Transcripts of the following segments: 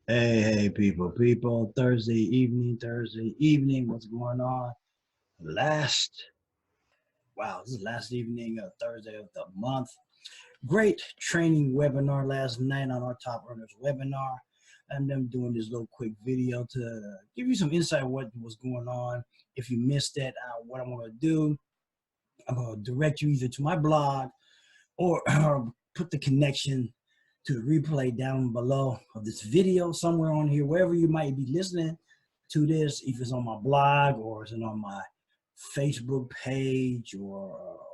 Hey, Thursday evening, what's going on? Last, wow, this is last evening of Thursday of the month. Great training webinar last night on our top earners webinar. And I'm doing this little quick video to give you some insight of what was going on. If you missed that, what I'm going to do, I'm going to direct you either to my blog or put the connection to the replay down below of this video somewhere on here, wherever you might be listening to this, if it's on my blog or it's on my Facebook page or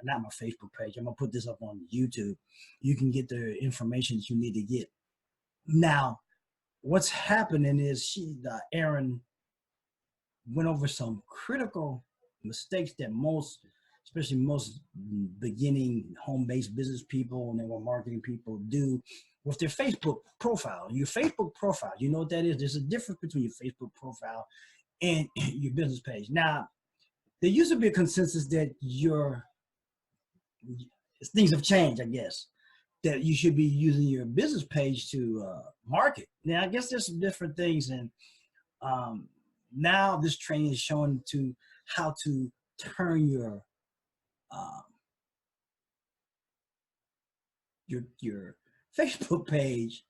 not my Facebook page. I'm gonna put this up on YouTube. You can get the information that you need to get. Now, what's happening is Erin went over some critical mistakes that especially most beginning home-based business people and network marketing people do with their Facebook profile. Your Facebook profile, you know what that is? There's a difference between your Facebook profile and your business page. Now, there used to be a consensus that things have changed, I guess, that you should be using your business page to market. Now, I guess there's some different things, and now this training is showing to how to turn um, your Facebook page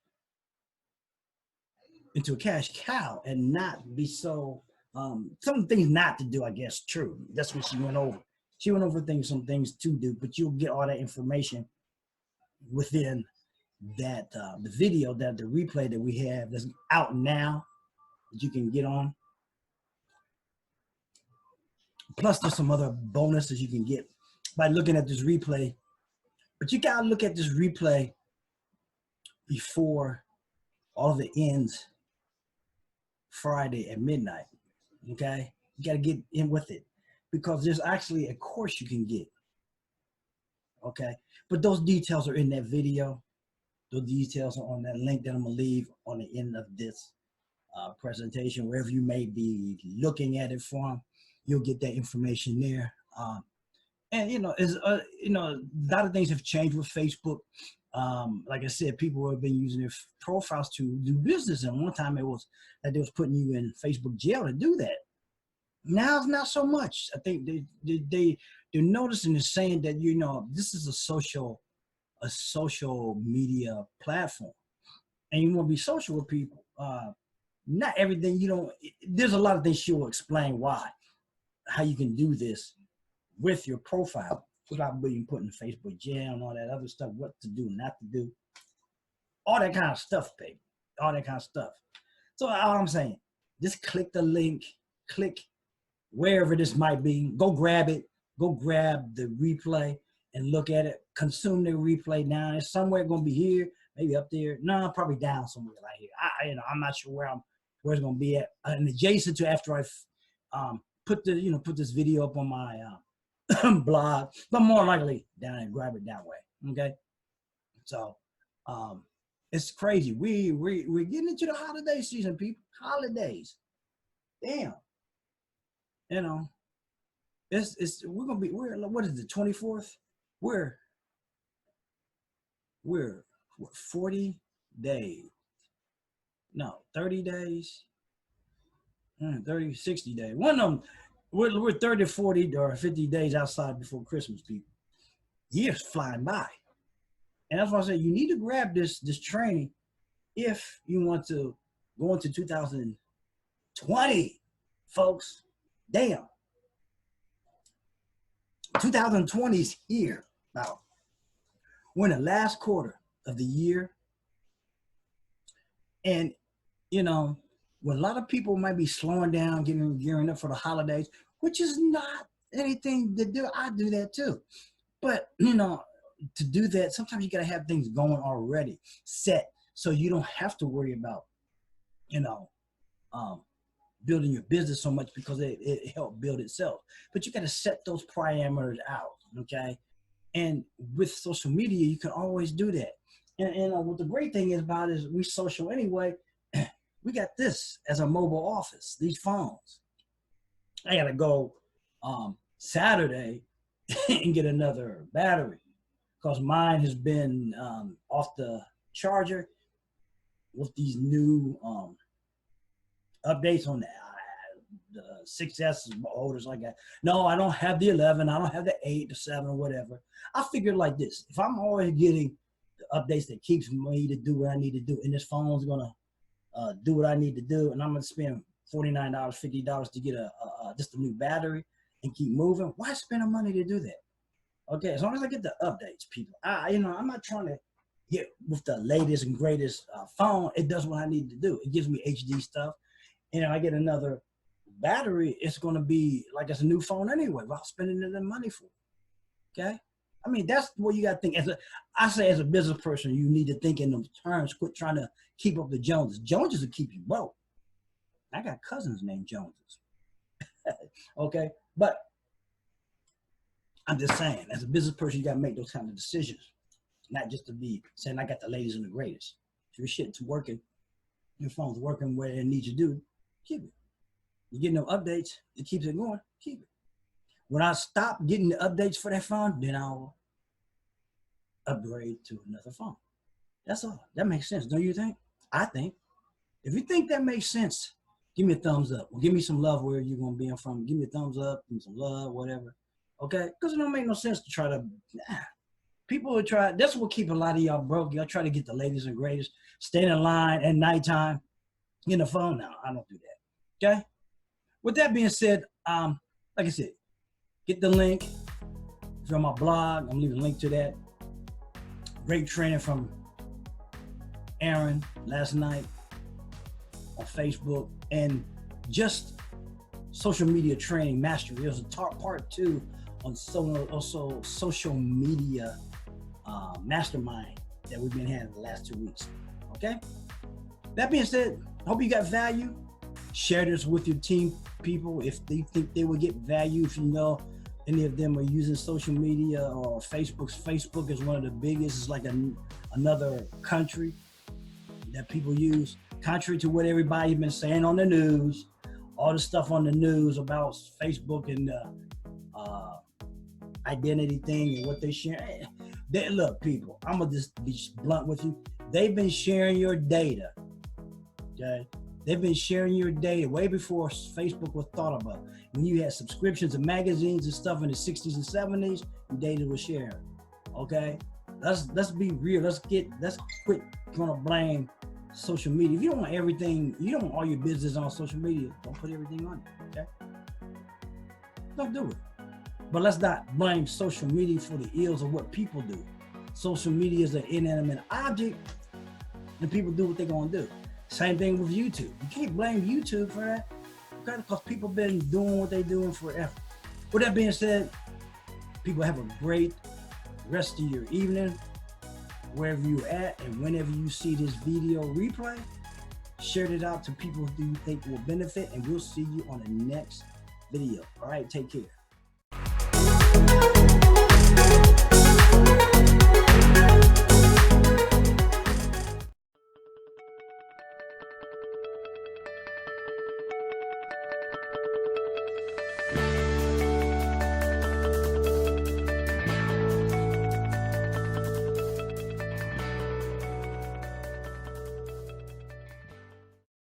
into a cash cow and not be so some things not to do, I guess. True, that's what she went over. She went over some things to do, but you'll get all that information within that the video, that the replay that we have that's out now that you can get on. Plus there's some other bonuses you can get by looking at this replay, but you gotta look at this replay before all of it ends Friday at midnight. Okay, you got to get in with it because there's actually a course you can get. Okay, but those details are in that video. Those details are on that link that I'm gonna leave on the end of this presentation, wherever you may be looking at it from. You'll get that information there. And a lot of things have changed with Facebook. Like I said, people have been using their profiles to do business, and one time it was that they was putting you in Facebook jail to do that. Now it's not so much. I think they're noticing and saying that this is a social media platform, and you want to be social with people. Not everything there's a lot of things she will explain how you can do this with your profile without being put in Facebook jail and all that other stuff, what to do, not to do, all that kind of stuff, baby, all that kind of stuff. So all I'm saying, just click the link, click wherever this might be, go grab it, go grab the replay and look at it, consume the replay now. It's somewhere going to be here, maybe up there. No, probably down somewhere right here. I'm not sure where it's going to be at. And adjacent to after I put this video up on my blog, but more likely down and grab it that way. Okay, so it's crazy. We're getting into the holiday season, people. Holidays, damn. You know, we're what is it, 24th? We're what, 40 days? No, 30 days. 30, 60 days. One of them, we're 30, 40, or 50 days outside before Christmas, people. Years flying by. And that's why I say you need to grab this training if you want to go into 2020, folks. Damn. 2020 is here. Now, we're in the last quarter of the year. And, when a lot of people might be slowing down, gearing up for the holidays, which is not anything to do. I do that too. But, to do that, sometimes you got to have things going already set so you don't have to worry about, building your business so much because it helped build itself. But you got to set those parameters out, okay? And with social media, you can always do that. And what the great thing is about it is we social anyway. We got this as a mobile office, these phones. I got to go Saturday and get another battery because mine has been off the charger with these new updates on the 6S holders like that. No, I don't have the 11. I don't have the 8, the 7, or whatever. I figured like this: if I'm always getting the updates that keeps me to do what I need to do, and this phone's gonna do what I need to do, and I'm gonna spend $49, $50 to get just a new battery and keep moving. Why spend the money to do that? Okay, as long as I get the updates, people. I'm not trying to get with the latest and greatest phone. It does what I need to do. It gives me HD stuff, and if I get another battery, it's going to be like it's a new phone anyway without spending the money for it. Okay, I mean that's what you got to think. I say as a business person, you need to think in those terms. Quit trying to keep up the Joneses. Joneses will keep you broke. I got cousins named Joneses. Okay, but I'm just saying, as a business person, you got to make those kind of decisions, not just to be saying I got the latest and the greatest. If your shit's working, your phone's working where it needs you to do, keep it. You get no updates, it keeps it going, keep it. When I stop getting the updates for that phone, then I'll upgrade to another phone. That's all. That makes sense, don't you think? I think. If you think that makes sense, give me a thumbs up. Or give me some love where you're going to be from. Give me a thumbs up, give me some love, whatever. Okay? Because it don't make no sense to try to, people will try, that's what keep a lot of y'all broke. Y'all try to get the latest and greatest, stand in line at nighttime, get the phone now. I don't do that. Okay? With that being said, like I said, get the link from my blog. I'm leaving a link to that. Great training from Aaron last night on Facebook, and just social media training mastery. There's a part 2 on also social media mastermind that we've been having the last 2 weeks. Okay. That being said, hope you got value. Share this with your team people if they think they will get value. If you know any of them are using social media or Facebook is one of the biggest. It's like another country that people use, contrary to what everybody's been saying on the news, all the stuff on the news about Facebook and the identity thing and what they share. Look, people, I'm gonna just be blunt with you. They've been sharing your data, okay? They've been sharing your data way before Facebook was thought about. When you had subscriptions to magazines and stuff in the 60s and 70s, your data was shared, okay? Let's be real. Let's quit trying to blame social media. If you don't want everything, you don't want all your business on social media, don't put everything on it, okay? Don't do it. But let's not blame social media for the ills of what people do. Social media is an inanimate object, and people do what they're gonna do. Same thing with YouTube. You can't blame YouTube for that, okay? Because people been doing what they're doing forever. With that being said, people have a great rest of your evening, wherever you're at, and whenever you see this video replay, share it out to people who you think will benefit, and we'll see you on the next video. All right, take care.